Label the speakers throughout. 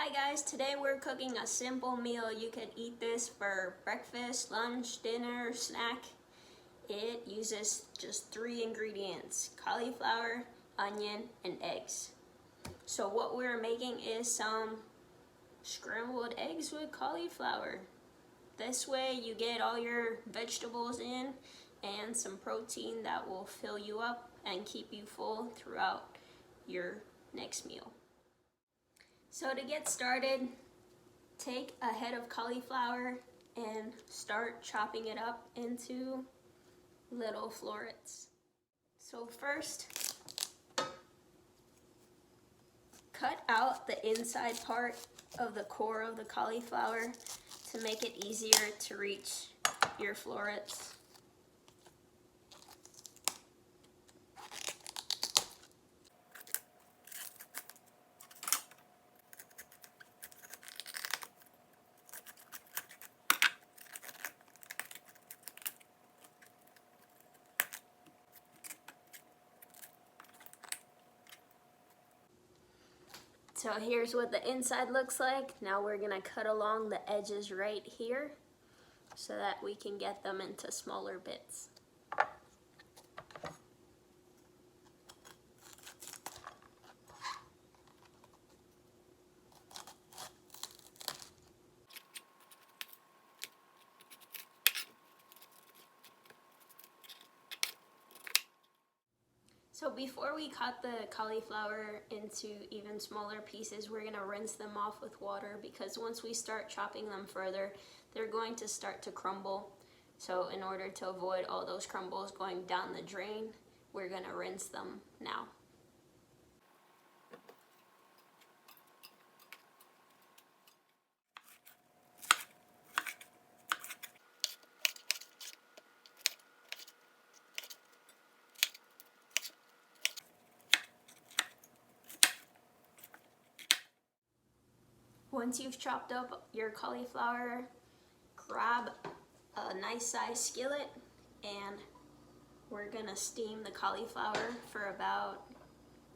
Speaker 1: Hi guys, today we're cooking a simple meal. You could eat this for breakfast, lunch, dinner, snack. It uses just 3 ingredients: cauliflower, onion, and eggs. So what we're making is some scrambled eggs with cauliflower. This way you get all your vegetables in and some protein that will fill you up and keep you full throughout your next meal. So to get started, take a head of cauliflower and start chopping it up into little florets. So first, cut out the inside part of the core of the cauliflower to make it easier to reach your florets. So here's what the inside looks like. Now we're gonna cut along the edges right here so that we can get them into smaller bits. So before we cut the cauliflower into even smaller pieces, we're gonna rinse them off with water, because once we start chopping them further, they're going to start to crumble. So in order to avoid all those crumbles going down the drain, we're gonna rinse them now. Once you've chopped up your cauliflower, grab a nice size skillet and we're gonna steam the cauliflower for about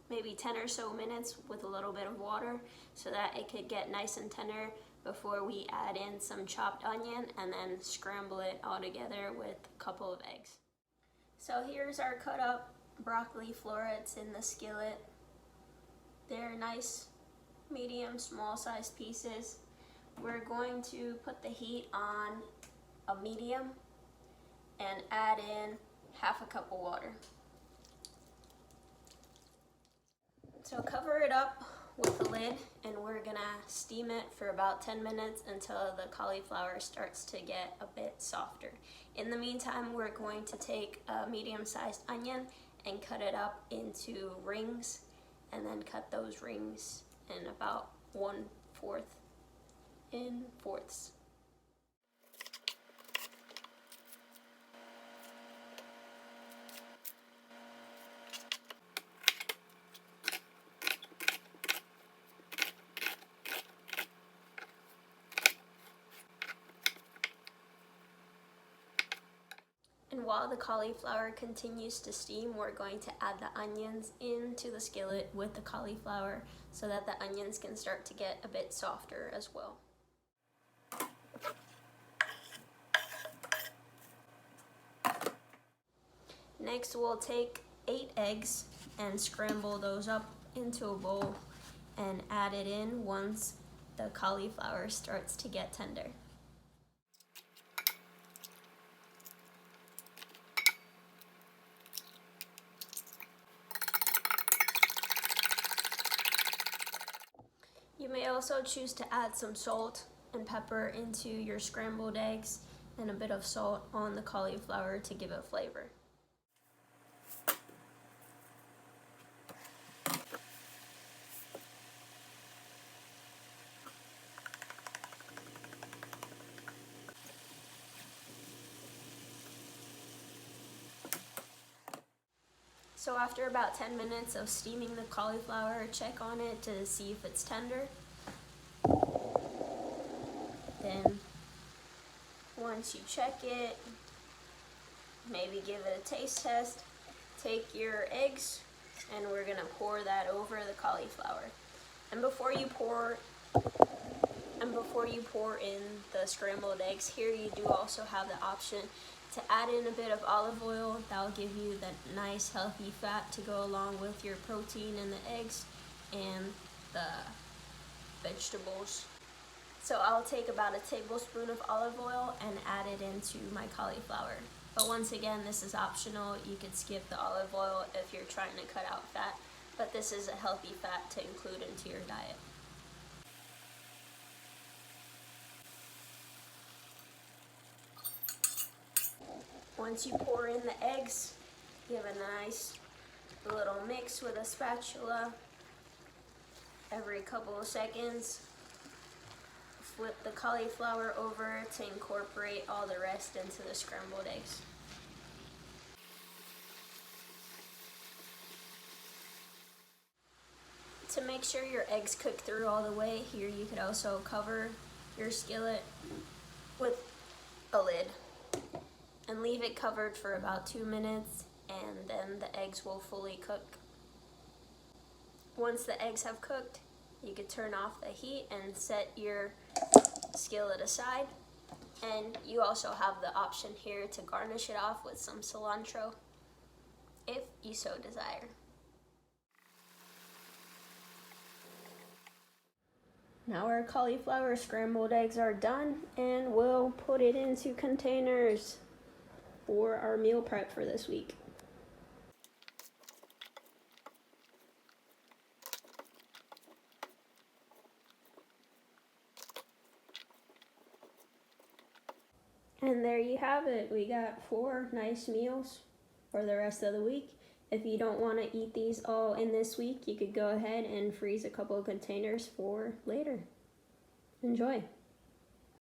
Speaker 1: maybe 10 or so minutes with a little bit of water so that it could get nice and tender before we add in some chopped onion and then scramble it all together with a couple of eggs. So here's our cut up broccoli florets in the skillet. They're nice medium small sized pieces. We're going to put the heat on a medium and add in half a cup of water. So cover it up with the lid and we're gonna steam it for about 10 minutes until the cauliflower starts to get a bit softer. In the meantime, we're going to take a medium-sized onion and cut it up into rings, and then cut those rings in about 1/4 in fourths. And while the cauliflower continues to steam, we're going to add the onions into the skillet with the cauliflower so that the onions can start to get a bit softer as well. Next, we'll take 8 eggs and scramble those up into a bowl and add it in once the cauliflower starts to get tender. You may also choose to add some salt and pepper into your scrambled eggs and a bit of salt on the cauliflower to give it flavor. So after about 10 minutes of steaming the cauliflower, check on it to see if it's tender. Then once you check it, maybe give it a taste test. Take your eggs and we're gonna pour that over the cauliflower. And before you pour And before you pour in the scrambled eggs, here you do also have the option to add in a bit of olive oil. That'll give you that nice healthy fat to go along with your protein in the eggs and the vegetables. So I'll take about a tablespoon of olive oil and add it into my cauliflower. But once again, this is optional. You could skip the olive oil if you're trying to cut out fat, but this is a healthy fat to include into your diet. Once you pour in the eggs, give a nice little mix with a spatula every couple of seconds. Flip the cauliflower over to incorporate all the rest into the scrambled eggs. To make sure your eggs cook through all the way, here you could also cover your skillet with a lid and leave it covered for about 2 minutes, and then the eggs will fully cook. Once the eggs have cooked, you could turn off the heat and set your skillet aside. And you also have the option here to garnish it off with some cilantro, if you so desire. Now our cauliflower scrambled eggs are done, and we'll put it into containers for our meal prep for this week. And there you have it. We got 4 nice meals for the rest of the week. If you don't want to eat these all in this week, you could go ahead and freeze a couple of containers for later. Enjoy.